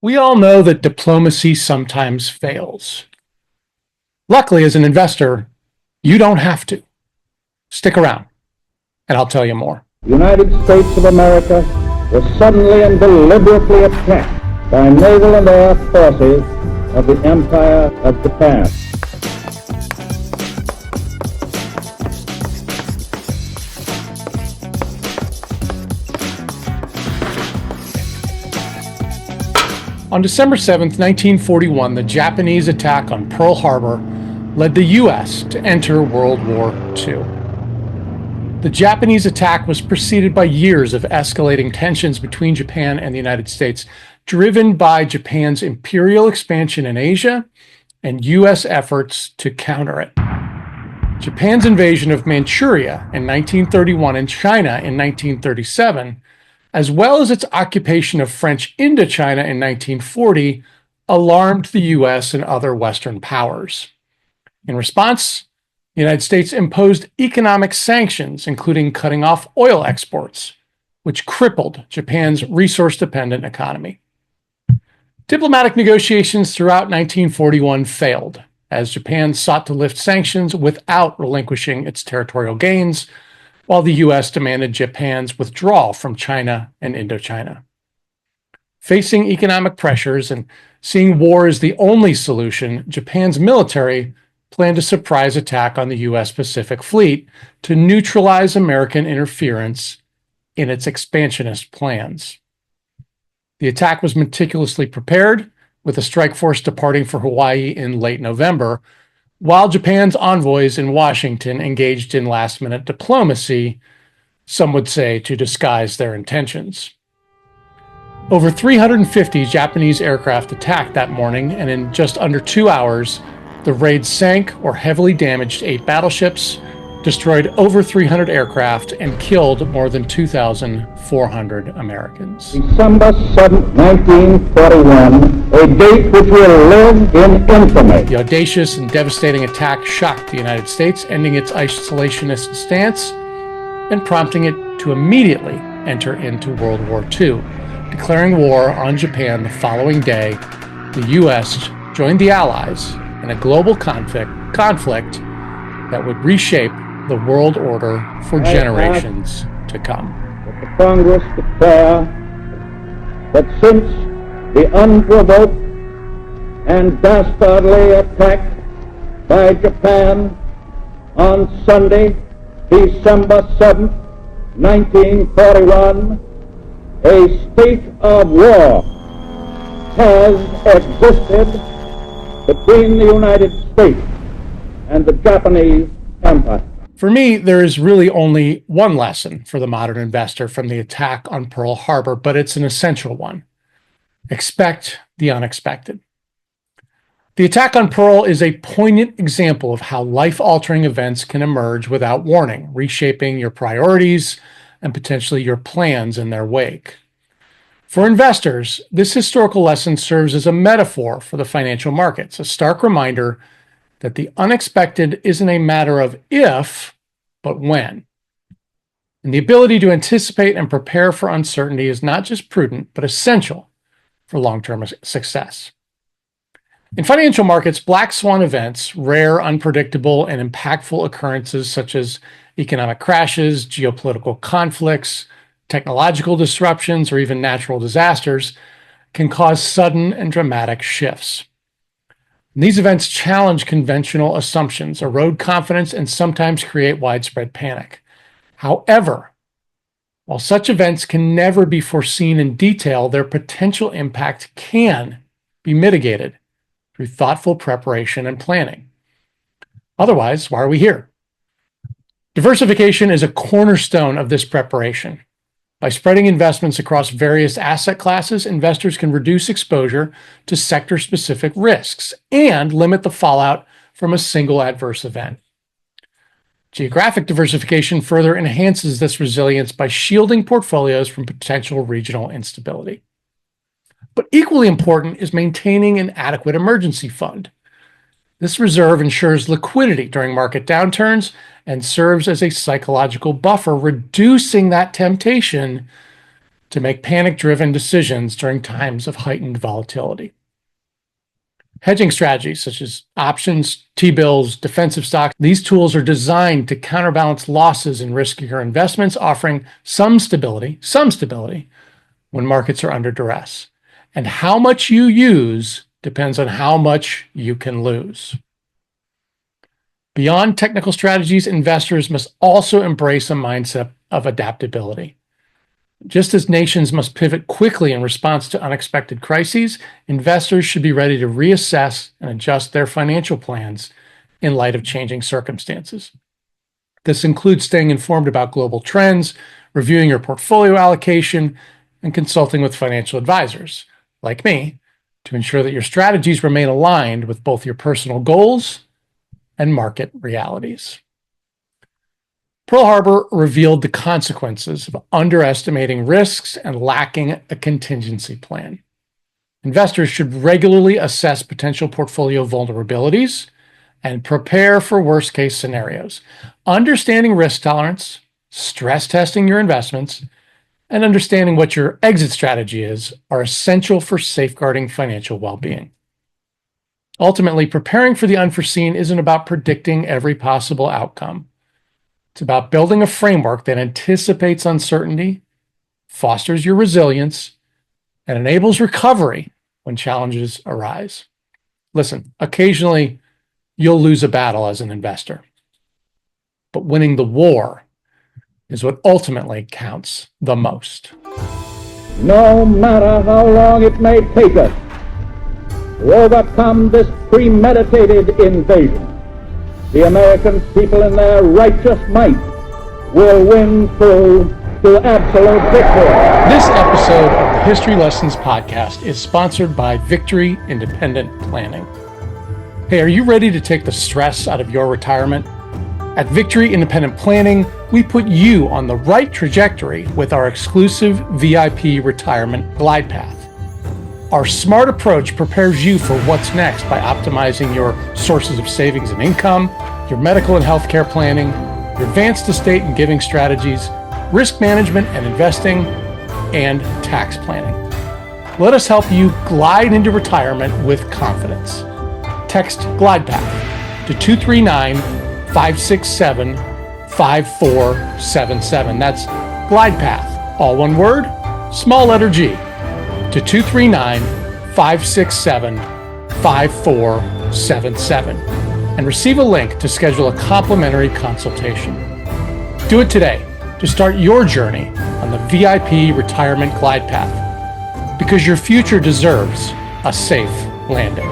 We all know that diplomacy sometimes fails. Luckily, as an investor, you don't have to. Stick around, and I'll tell you more. The United States of America was suddenly and deliberately attacked by naval and air forces of the Empire of Japan. On December 7, 1941, the Japanese attack on Pearl Harbor led the U.S. to enter World War II. The Japanese attack was preceded by years of escalating tensions between Japan and the United States, driven by Japan's imperial expansion in Asia and U.S. efforts to counter it. Japan's invasion of Manchuria in 1931 and China in 1937, as well as its occupation of French Indochina in 1940, alarmed the U.S. and other Western powers. In response, the United States imposed economic sanctions, including cutting off oil exports, which crippled Japan's resource-dependent economy. Diplomatic negotiations throughout 1941 failed, as Japan sought to lift sanctions without relinquishing its territorial gains, while the U.S. demanded Japan's withdrawal from China and Indochina. Facing economic pressures and seeing war as the only solution, Japan's military planned a surprise attack on the U.S. Pacific Fleet to neutralize American interference in its expansionist plans. The attack was meticulously prepared, with the strike force departing for Hawaii in late November, while Japan's envoys in Washington engaged in last-minute diplomacy, some would say to disguise their intentions. Over 350 Japanese aircraft attacked that morning, and in just under 2 hours, the raid sank or heavily damaged 8 battleships, destroyed over 300 aircraft, and killed more than 2,400 Americans. December 7, 1941, a date which will live in infamy. The audacious and devastating attack shocked the United States, ending its isolationist stance and prompting it to immediately enter into World War II. Declaring war on Japan the following day, the U.S. joined the Allies in a global conflict that would reshape the world order for generations to come. That the Congress declare that since the unprovoked and dastardly attack by Japan on Sunday, December 7th, 1941, a state of war has existed between the United States and the Japanese Empire. For me, there is really only one lesson for the modern investor from the attack on Pearl Harbor, but it's an essential one. Expect the unexpected. The attack on Pearl is a poignant example of how life-altering events can emerge without warning, reshaping your priorities and potentially your plans in their wake. For investors, this historical lesson serves as a metaphor for the financial markets, a stark reminder that the unexpected isn't a matter of if, but when. And the ability to anticipate and prepare for uncertainty is not just prudent, but essential for long-term success. In financial markets, black swan events, rare, unpredictable, and impactful occurrences such as economic crashes, geopolitical conflicts, technological disruptions, or even natural disasters, can cause sudden and dramatic shifts. These events challenge conventional assumptions, erode confidence, and sometimes create widespread panic. However, while such events can never be foreseen in detail, their potential impact can be mitigated through thoughtful preparation and planning. Otherwise, why are we here? Diversification is a cornerstone of this preparation. By spreading investments across various asset classes, investors can reduce exposure to sector-specific risks and limit the fallout from a single adverse event. Geographic diversification further enhances this resilience by shielding portfolios from potential regional instability. But equally important is maintaining an adequate emergency fund. This reserve ensures liquidity during market downturns and serves as a psychological buffer, reducing that temptation to make panic-driven decisions during times of heightened volatility. Hedging strategies such as options, T-bills, defensive stocks, these tools are designed to counterbalance losses in riskier investments, offering some stability when markets are under duress. And how much you use depends on how much you can lose. Beyond technical strategies, investors must also embrace a mindset of adaptability. Just as nations must pivot quickly in response to unexpected crises, investors should be ready to reassess and adjust their financial plans in light of changing circumstances. This includes staying informed about global trends, reviewing your portfolio allocation, and consulting with financial advisors, like me, to ensure that your strategies remain aligned with both your personal goals and market realities. Pearl Harbor revealed the consequences of underestimating risks and lacking a contingency plan. Investors should regularly assess potential portfolio vulnerabilities and prepare for worst-case scenarios. Understanding risk tolerance, stress testing your investments, and understanding what your exit strategy is are essential for safeguarding financial well-being. Ultimately, preparing for the unforeseen isn't about predicting every possible outcome. It's about building a framework that anticipates uncertainty, fosters your resilience, and enables recovery when challenges arise. Listen, occasionally you'll lose a battle as an investor, but winning the war is what ultimately counts the most. No matter how long it may take us to overcome this premeditated invasion, the American people in their righteous might will win through to absolute victory. This episode of the History Lessons podcast is sponsored by Victory Independent Planning. Hey, are you ready to take the stress out of your retirement? At Victory Independent Planning, we put you on the right trajectory with our exclusive VIP Retirement Glidepath. Our smart approach prepares you for what's next by optimizing your sources of savings and income, your medical and healthcare planning, your advanced estate and giving strategies, risk management and investing, and tax planning. Let us help you glide into retirement with confidence. Text Glidepath to 239-567-5477. That's Glidepath, all one word, small letter G, to 239-567-5477 and receive a link to schedule a complimentary consultation. Do it today to start your journey on the VIP Retirement Glidepath, because your future deserves a safe landing.